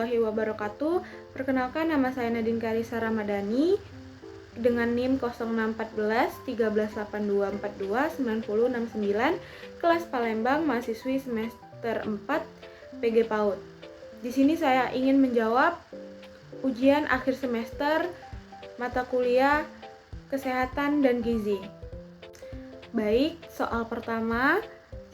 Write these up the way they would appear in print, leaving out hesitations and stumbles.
warahmatullahi wabarakatuh. Perkenalkan, nama saya Nadine Karissa Ramadhani dengan NIM 0614 138242 9069, kelas Palembang, mahasiswi semester 4 PG PAUD. Di sini saya ingin menjawab ujian akhir semester mata kuliah Kesehatan dan Gizi. Baik, soal pertama,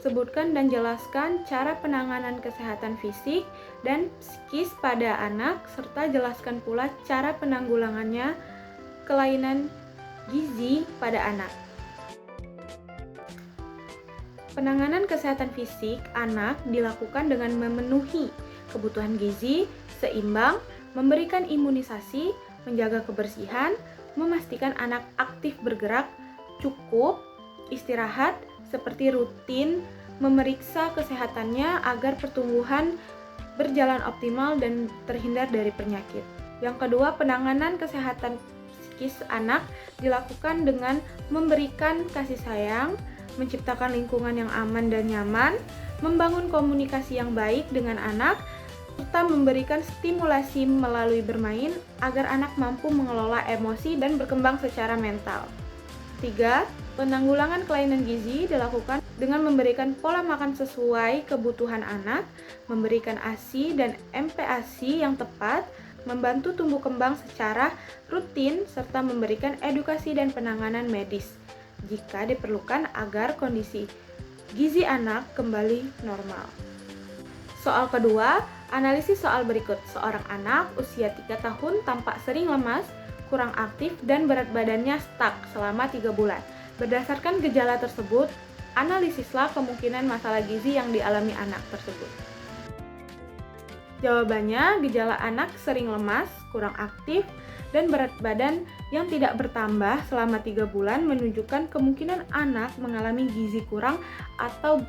sebutkan dan jelaskan cara penanganan kesehatan fisik dan psikis pada anak, serta jelaskan pula cara penanggulangannya kelainan gizi pada anak. Penanganan kesehatan fisik anak dilakukan dengan memenuhi kebutuhan gizi seimbang, memberikan imunisasi, menjaga kebersihan, memastikan anak aktif bergerak, cukup istirahat, seperti rutin memeriksa kesehatannya agar pertumbuhan berjalan optimal dan terhindar dari penyakit. Yang kedua, penanganan kesehatan psikis anak dilakukan dengan memberikan kasih sayang, menciptakan lingkungan yang aman dan nyaman, membangun komunikasi yang baik dengan anak, serta memberikan stimulasi melalui bermain agar anak mampu mengelola emosi dan berkembang secara mental. 3. Penanggulangan kelainan gizi dilakukan dengan memberikan pola makan sesuai kebutuhan anak, memberikan ASI dan MPASI yang tepat, membantu tumbuh kembang secara rutin, serta memberikan edukasi dan penanganan medis jika diperlukan agar kondisi gizi anak kembali normal. Soal kedua, analisis soal berikut. Seorang anak usia 3 tahun tampak sering lemas, kurang aktif, dan berat badannya stuck selama 3 bulan. Berdasarkan gejala tersebut, analisislah kemungkinan masalah gizi yang dialami anak tersebut. Jawabannya, gejala anak sering lemas, kurang aktif, dan berat badan yang tidak bertambah selama 3 bulan menunjukkan kemungkinan anak mengalami gizi kurang atau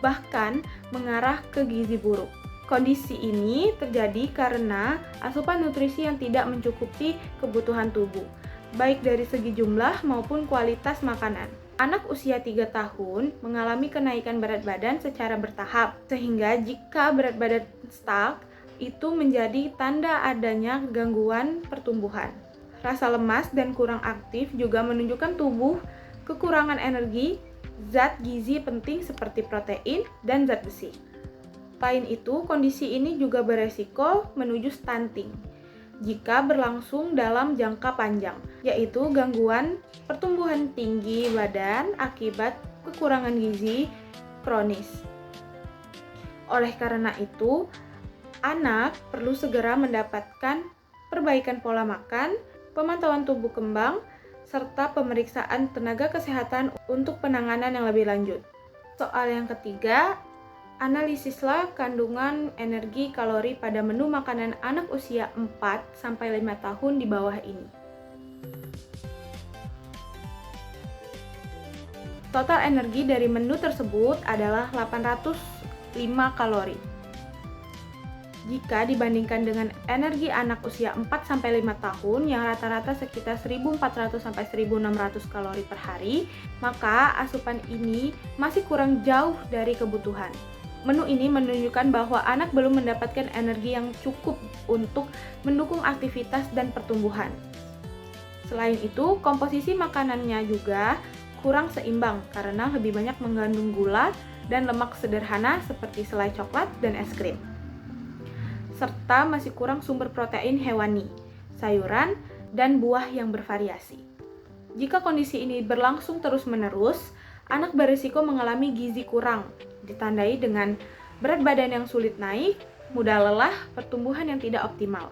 bahkan mengarah ke gizi buruk. Kondisi ini terjadi karena asupan nutrisi yang tidak mencukupi kebutuhan tubuh, baik dari segi jumlah maupun kualitas makanan. Anak usia 3 tahun mengalami kenaikan berat badan secara bertahap, sehingga jika berat badan stuck, itu menjadi tanda adanya gangguan pertumbuhan. Rasa lemas dan kurang aktif juga menunjukkan tubuh kekurangan energi, zat gizi penting seperti protein dan zat besi. Selain itu, kondisi ini juga beresiko menuju stunting jika berlangsung dalam jangka panjang, yaitu gangguan pertumbuhan tinggi badan akibat kekurangan gizi kronis. Oleh karena itu, anak perlu segera mendapatkan perbaikan pola makan, pemantauan tubuh kembang, serta pemeriksaan tenaga kesehatan untuk penanganan yang lebih lanjut. Soal yang ketiga, analisislah kandungan energi kalori pada menu makanan anak usia 4-5 tahun di bawah ini. Total energi dari menu tersebut adalah 805 kalori. Jika dibandingkan dengan energi anak usia 4-5 tahun yang rata-rata sekitar 1.400-1.600 kalori per hari, maka asupan ini masih kurang jauh dari kebutuhan. Menu ini menunjukkan bahwa anak belum mendapatkan energi yang cukup untuk mendukung aktivitas dan pertumbuhan. Selain itu, komposisi makanannya juga kurang seimbang karena lebih banyak mengandung gula dan lemak sederhana seperti selai coklat dan es krim, serta masih kurang sumber protein hewani, sayuran, dan buah yang bervariasi. Jika kondisi ini berlangsung terus-menerus, anak berisiko mengalami gizi kurang, ditandai dengan berat badan yang sulit naik, mudah lelah, pertumbuhan yang tidak optimal.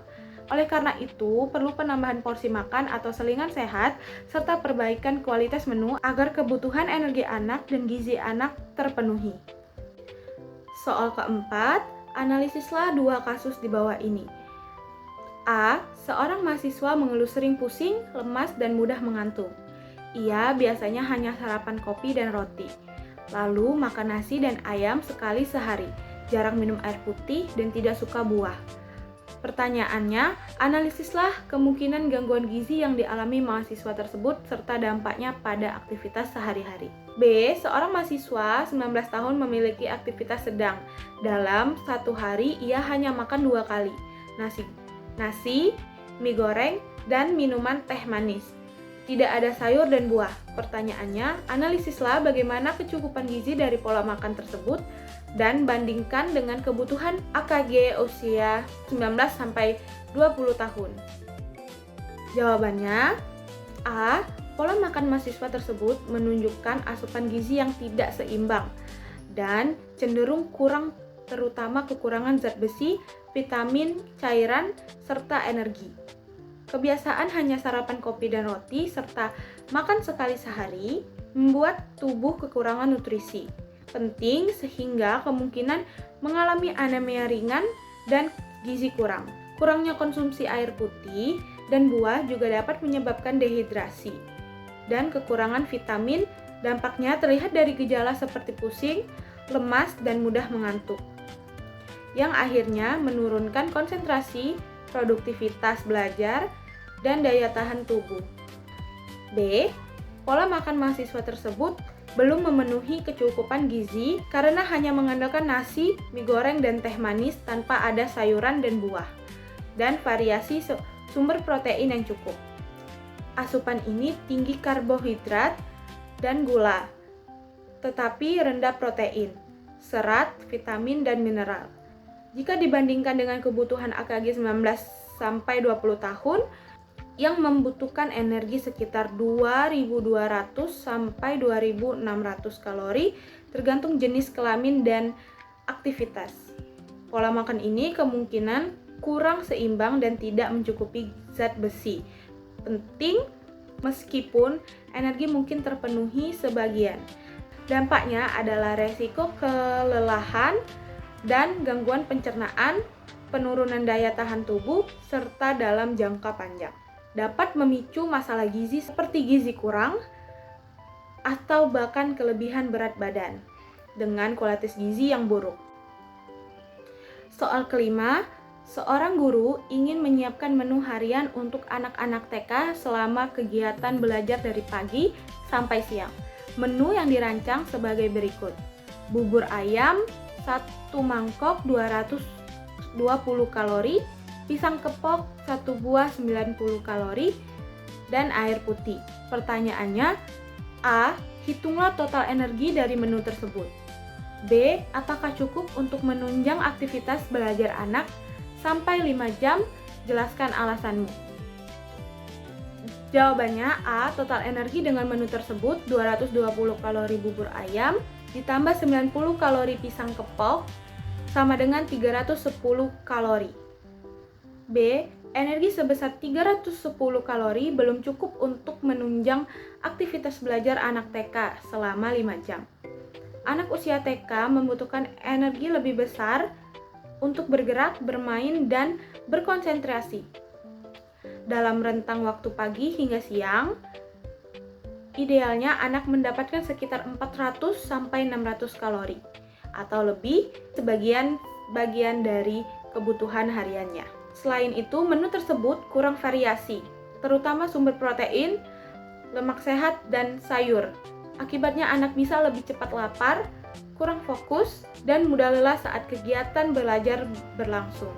Oleh karena itu, perlu penambahan porsi makan atau selingan sehat, serta perbaikan kualitas menu agar kebutuhan energi anak dan gizi anak terpenuhi. Soal keempat, analisislah 2 kasus di bawah ini. A. Seorang mahasiswa mengeluh sering pusing, lemas, dan mudah mengantuk. Ia biasanya hanya sarapan kopi dan roti, lalu makan nasi dan ayam sekali sehari, jarang minum air putih, dan tidak suka buah. Pertanyaannya, analisislah kemungkinan gangguan gizi yang dialami mahasiswa tersebut serta dampaknya pada aktivitas sehari-hari. B. Seorang mahasiswa 19 tahun memiliki aktivitas sedang. Dalam satu hari, ia hanya makan 2 kali. nasi, mie goreng, dan minuman teh manis. Tidak ada sayur dan buah. Pertanyaannya, analisislah bagaimana kecukupan gizi dari pola makan tersebut dan bandingkan dengan kebutuhan AKG usia 19-20 tahun. Jawabannya, A. Pola makan mahasiswa tersebut menunjukkan asupan gizi yang tidak seimbang dan cenderung kurang, terutama kekurangan zat besi, vitamin, cairan, serta energi. Kebiasaan hanya sarapan kopi dan roti serta makan sekali sehari membuat tubuh kekurangan nutrisi penting sehingga kemungkinan mengalami anemia ringan dan gizi kurang. Kurangnya konsumsi air putih dan buah juga dapat menyebabkan dehidrasi dan kekurangan vitamin. Dampaknya terlihat dari gejala seperti pusing, lemas, dan mudah mengantuk, yang akhirnya menurunkan konsentrasi, produktivitas belajar, dan daya tahan tubuh. B. Pola makan mahasiswa tersebut belum memenuhi kecukupan gizi karena hanya mengandalkan nasi, mie goreng, dan teh manis tanpa ada sayuran dan buah, dan variasi sumber protein yang cukup. Asupan ini tinggi karbohidrat dan gula, tetapi rendah protein, serat, vitamin, dan mineral. Jika dibandingkan dengan kebutuhan AKG 19-20 tahun yang membutuhkan energi sekitar 2.200 sampai 2.600 kalori tergantung jenis kelamin dan aktivitas. Pola makan ini kemungkinan kurang seimbang dan tidak mencukupi zat besi penting meskipun energi mungkin terpenuhi sebagian. Dampaknya adalah resiko kelelahan dan gangguan pencernaan, penurunan daya tahan tubuh, serta dalam jangka panjang dapat memicu masalah gizi seperti gizi kurang atau bahkan kelebihan berat badan dengan kualitas gizi yang buruk. Soal kelima, seorang guru ingin menyiapkan menu harian untuk anak-anak TK selama kegiatan belajar dari pagi sampai siang. Menu yang dirancang sebagai berikut: bubur ayam 1 mangkok 220 kalori, pisang kepok 1 buah 90 kalori, dan air putih. Pertanyaannya, A. Hitunglah total energi dari menu tersebut. B. Apakah cukup untuk menunjang aktivitas belajar anak sampai 5 jam? Jelaskan alasanmu. Jawabannya A. Total energi dengan menu tersebut 220 kalori bubur ayam ditambah 90 kalori pisang kepok sama dengan 310 kalori. B. Energi sebesar 310 kalori belum cukup untuk menunjang aktivitas belajar anak TK selama 5 jam. Anak usia TK membutuhkan energi lebih besar untuk bergerak, bermain, dan berkonsentrasi. Dalam rentang waktu pagi hingga siang, idealnya anak mendapatkan sekitar 400-600 kalori atau lebih sebagian dari kebutuhan hariannya. Selain itu, menu tersebut kurang variasi, terutama sumber protein, lemak sehat, dan sayur. Akibatnya anak bisa lebih cepat lapar, kurang fokus, dan mudah lelah saat kegiatan belajar berlangsung.